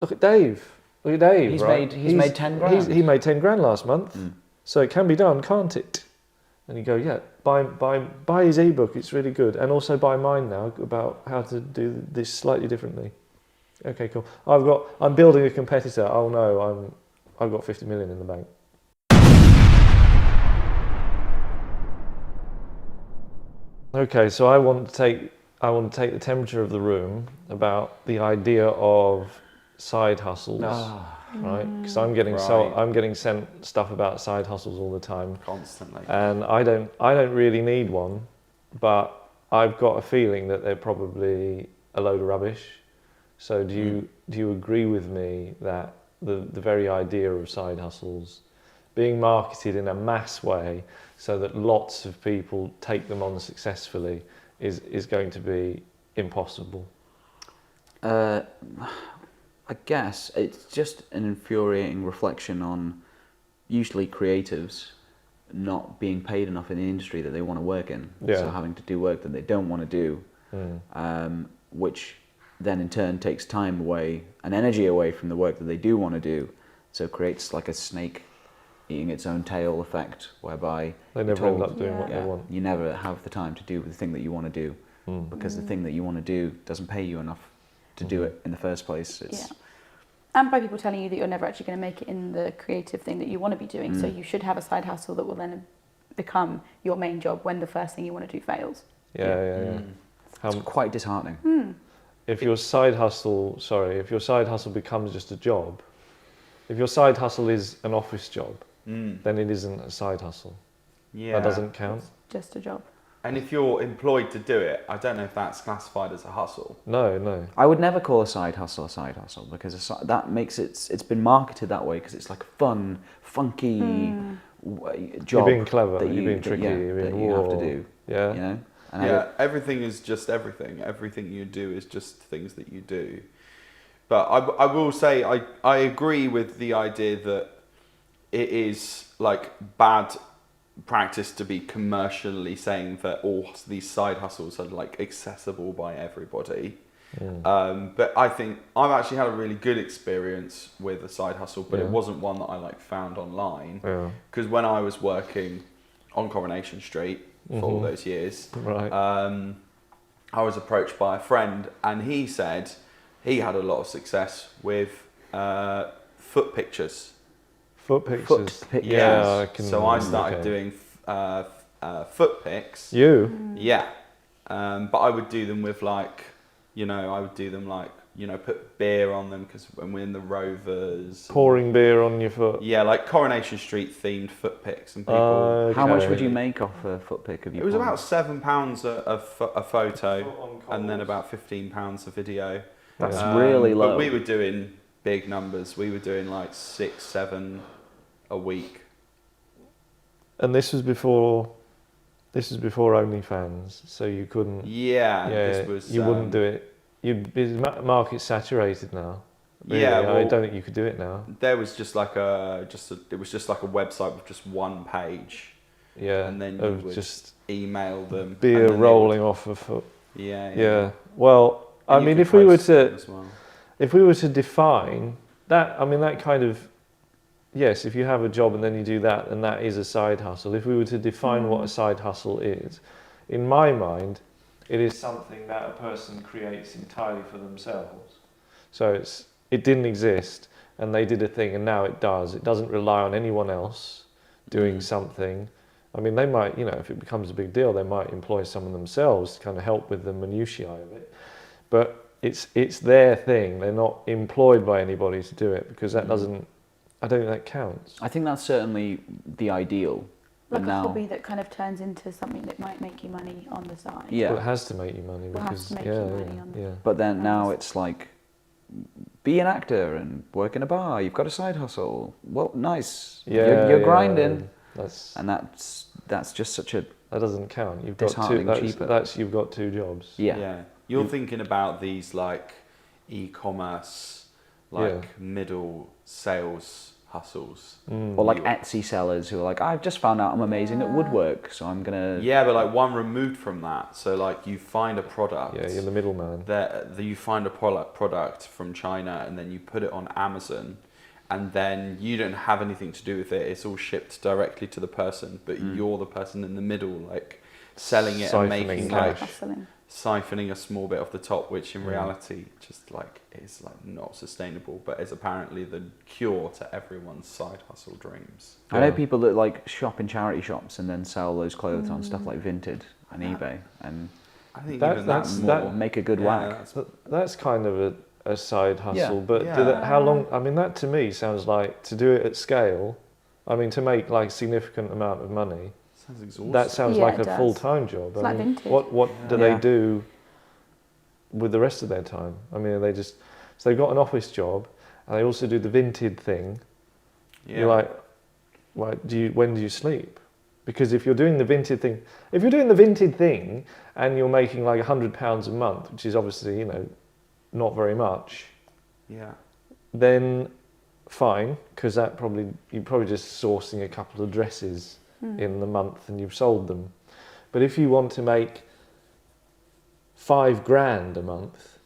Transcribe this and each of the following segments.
Look at Dave. Look at Dave. He's made 10 grand. He made 10 grand last month. So it can be done, can't it? And you go, yeah, buy his ebook. It's really good, and also buy mine now about how to do this slightly differently. Okay, cool. I'm building a competitor. Oh no, I've got 50 million in the bank. Okay, so I want to take the temperature of the room about the idea of side hustles, right? Because I'm getting sent stuff about side hustles all the time, constantly, and I don't really need one, but I've got a feeling that they're probably a load of rubbish. So do you agree with me that the very idea of side hustles being marketed in a mass way so that lots of people take them on successfully is going to be impossible? I guess it's just an infuriating reflection on usually creatives not being paid enough in the industry that they want to work in. So having to do work that they don't want to do, which then in turn takes time away and energy away from the work that they do want to do. So it creates like a snake eating its own tail effect, whereby they never end up doing what they want. You never have the time to do the thing that you want to do, because the thing that you want to do doesn't pay you enough to do it in the first place. And by people telling you that you're never actually going to make it in the creative thing that you want to be doing. So you should have a side hustle that will then become your main job when the first thing you want to do fails. It's quite disheartening. If your side hustle becomes just a job, if your side hustle is an office job, then it isn't a side hustle. That doesn't count. It's just a job. And if you're employed to do it, I don't know if that's classified as a hustle. No. I would never call a side hustle because that makes it's been marketed that way because it's like a fun, funky job. You're being clever. You're being tricky. That you have to do. Yeah. You know. And everything is just everything. Everything you do is just things that you do. But I will say I agree with the idea that it is like bad practice to be commercially saying that all these side hustles are like accessible by everybody. But I think I've actually had a really good experience with a side hustle, but it wasn't one that I like found online. Because when I was working on Coronation Street for all those years, I was approached by a friend, and he said he had a lot of success with foot pictures. Foot pictures. Yeah. So I started doing foot pics. You? Yeah. But I would do them with put beer on them because when we're in the Rovers. Pouring beer on your foot. Yeah, like Coronation Street themed foot pics and people. How much would you make off a foot pic of you? It was about £7 a photo, and then about £15 a video. That's really low. But we were doing big numbers. We were doing like 6, 7 a week. And this was before OnlyFans, so you couldn't. This was. You wouldn't do it. Market saturated now. Really. I don't think you could do it now. There was just like it was just like a website with just one page. Yeah. And then you would just email them. Beer rolling off a foot. Yeah. Well, I mean, if we were to define that, I mean, that kind of, yes, if you have a job and then you do that, and that is a side hustle. If we were to define what a side hustle is, in my mind, it is something that a person creates entirely for themselves. So it didn't exist, and they did a thing, and now it does. It doesn't rely on anyone else doing something. I mean, they might, if it becomes a big deal, they might employ someone themselves to kind of help with the minutiae of it. But it's their thing. They're not employed by anybody to do it, because that doesn't. I don't think that counts. I think that's certainly the ideal. Like a hobby that kind of turns into something that might make you money on the side. Yeah. Well, it has to make you money because But then now it's like, be an actor and work in a bar. You've got a side hustle. Well, nice. You're grinding. That's just such a. That doesn't count. You've got two. You've got two jobs. Yeah. You're thinking about these like e-commerce, middle sales hustles. Or like Etsy sellers who are like, I've just found out I'm amazing at woodwork, so I'm gonna. Yeah, but like one removed from that. So like you find a product. Yeah, you're the middleman. That you find a product from China, and then you put it on Amazon, and then you don't have anything to do with it. It's all shipped directly to the person, but you're the person in the middle, like selling it and making like siphoning a small bit off the top, which in reality just like is like not sustainable, but is apparently the cure to everyone's side hustle dreams. I know people that like shop in charity shops and then sell those clothes on stuff like Vinted and eBay, and I think that make a good whack. That's kind of a side hustle, but Yeah. how long? I mean, that to me sounds like to do it at scale. I mean, to make like significant amount of money. Sounds exhausting. That sounds like a full-time job. It's like Vinted. What do they do with the rest of their time? I mean, are they just so they've got an office job, and they also do the Vinted thing. Yeah. You're like, when do you sleep? Because if you're doing the Vinted thing, and you're making like £100 a month, which is obviously not very much. Yeah. Then fine, because you're probably just sourcing a couple of dresses in the month and you've sold them. But if you want to make £5,000 a month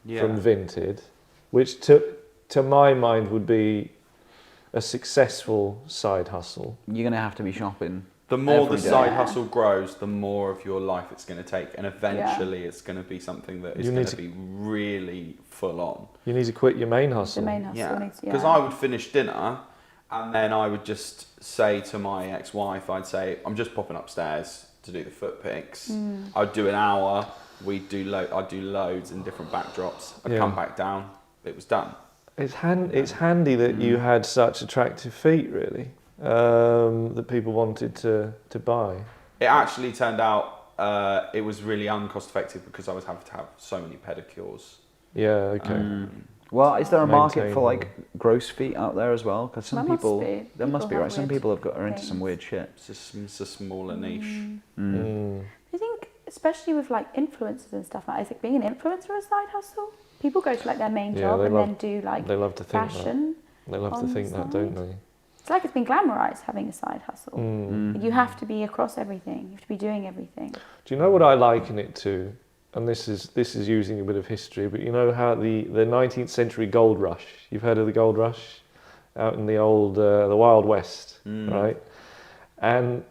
from Vinted, which to my mind would be a successful side hustle. You're gonna have to be shopping. The more the side hustle grows, the more of your life it's going to take, and eventually it's going to be something that is going to be really full on. You need to quit your main hustle. The main hustle needs, because I would finish dinner, and then I would just say to my ex-wife, I'd say, I'm just popping upstairs to do the foot pics. I'd do an hour. I'd do loads in different backdrops. I'd come back down. It was done. It's handy that you had such attractive feet, really. That people wanted to buy. It actually turned out it was really uncost effective because I was having to have so many pedicures. Yeah, okay. Well, is there a market for like gross feet out there as well? Because some people, there must be, right? Some people are into some weird shit. It's a smaller niche. I think, especially with like influencers and stuff, like, is it being an influencer a side hustle? People go to like their main job and then do like they love to think fashion. They love to think that, don't they? It's like it's been glamorized having a side hustle. You have to be across everything. You have to be doing everything. Do you know what I liken it to? And this is using a bit of history, but you know how the 19th century gold rush. You've heard of the gold rush out in the old the Wild West, right? And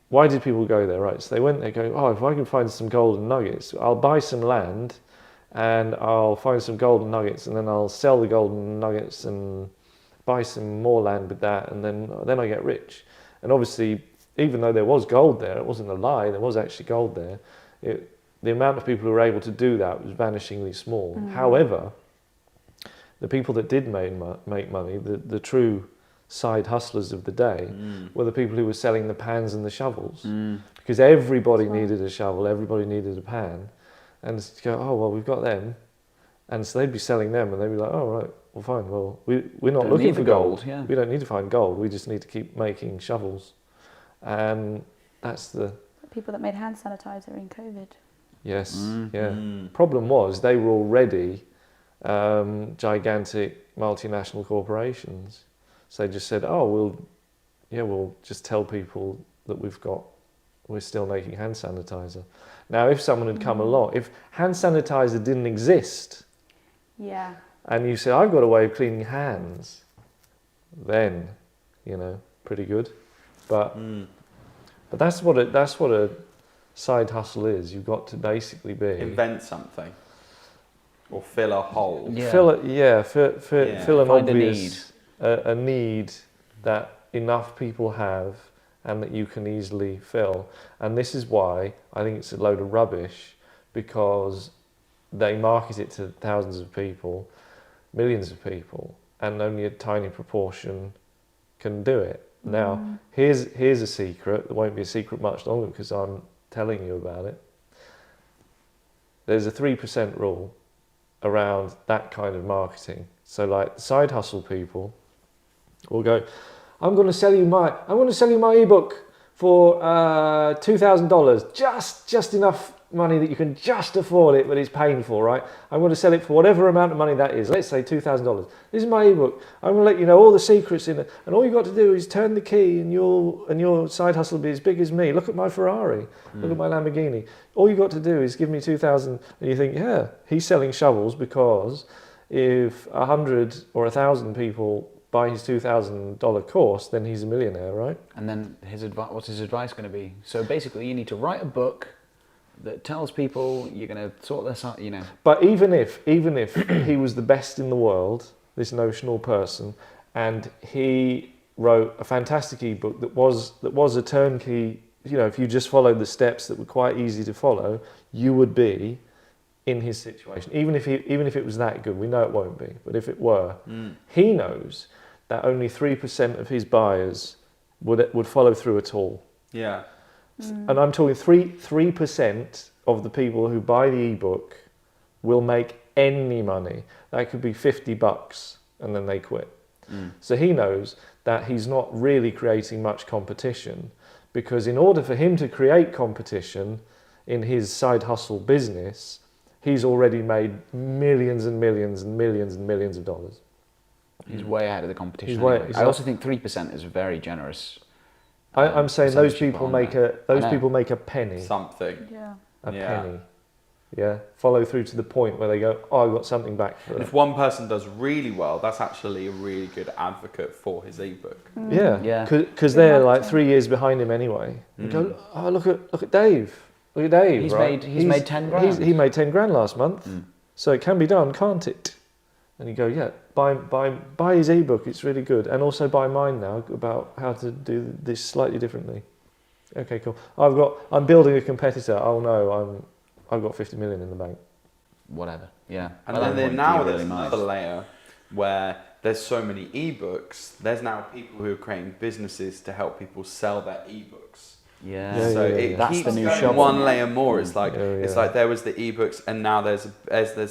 why did people go there, right? So they went there going, oh, if I can find some golden nuggets, I'll buy some land, and I'll find some golden nuggets, and then I'll sell the golden nuggets and buy some more land with that, and then I get rich. And obviously, even though there was gold there, it wasn't a lie, there was actually gold there, the amount of people who were able to do that was vanishingly small. However, the people that did make money, the true side hustlers of the day, were the people who were selling the pans and the shovels. Because everybody needed a shovel, everybody needed a pan. And to go, oh, well, we've got them. And so they'd be selling them, and they'd be like, oh, right, well, fine, well, we're not looking for gold. Yeah. We don't need to find gold, we just need to keep making shovels. And that's the people that made hand sanitizer in COVID. Yes, Problem was they were already gigantic multinational corporations. So they just said, oh, we'll just tell people that we're still making hand sanitizer. Now, if someone had come along, if hand sanitizer didn't exist, and you said, I've got a way of cleaning hands, then, pretty good. But that's what a side hustle is. You've got to basically invent something or fill a hole. Fill an obvious a need that enough people have and that you can easily fill. And this is why I think it's a load of rubbish, because they market it to thousands of people, millions of people, and only a tiny proportion can do it. Now, here's a secret. There won't be a secret much longer because I'm telling you about it. There's a 3% rule around that kind of marketing. So like side hustle people will go, I'm going to sell you my ebook for $2,000, just enough money that you can just afford it, but it's painful, right? I'm going to sell it for whatever amount of money that is. Let's say $2,000. This is my ebook. I'm going to let you know all the secrets in it, and all you've got to do is turn the key, and your side hustle will be as big as me. Look at my Ferrari. Look at my Lamborghini. All you've got to do is give me 2,000, and you think, yeah, he's selling shovels, because if 100 or 1,000 people buy his $2,000 course, then he's a millionaire, right? And then what's his advice going to be? So basically, you need to write a book that tells people you're going to sort this out, you know. But even if he was the best in the world, this notional person, and he wrote a fantastic ebook that was a turnkey, you know, if you just followed the steps that were quite easy to follow, you would be in his situation. Even if it was that good, we know it won't be, but if it were, he knows that only 3% of his buyers would follow through at all. Yeah. And I'm talking 3% of the people who buy the ebook will make any money. That could be $50 and then they quit. So he knows that he's not really creating much competition, because in order for him to create competition in his side hustle business, he's already made millions and millions and millions and millions of dollars. He's way ahead of the competition. He's I also think 3% is very generous. I'm saying those people make people make a penny. Something. Yeah. A penny. Yeah. Follow through to the point where they go, oh, I got something back for And that. if one person does really well, that's actually a really good advocate for his ebook. Yeah. Because they're like 3 years behind him anyway. You go, oh, look at Dave. Look at Dave. He's made 10 grand. He made 10 grand last month. So it can be done, can't it? And you go, yeah, buy his ebook. It's really good, and also buy mine now about how to do this slightly differently. Okay, cool. I'm building a competitor. Oh no, I've got 50 million in the bank. Whatever. Yeah. And then now there's another layer where there's so many ebooks. There's now people who are creating businesses to help people sell their ebooks. Yeah. So it That's keeps the new going shovel. one layer more. It's like it's like there was the ebooks, and now there's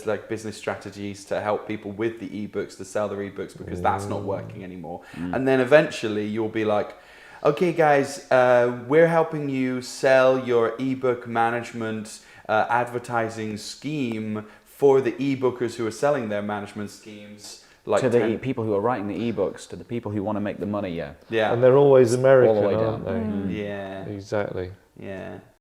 like business strategies to help people with the ebooks to sell their ebooks, because that's not working anymore. And then eventually you'll be like, okay, guys, we're helping you sell your ebook management advertising scheme for the ebookers who are selling their management schemes. Like to the people who are writing the ebooks, to the people who want to make the money, yeah. And they're always American, all the way aren't down. they? Yeah. Exactly. Yeah.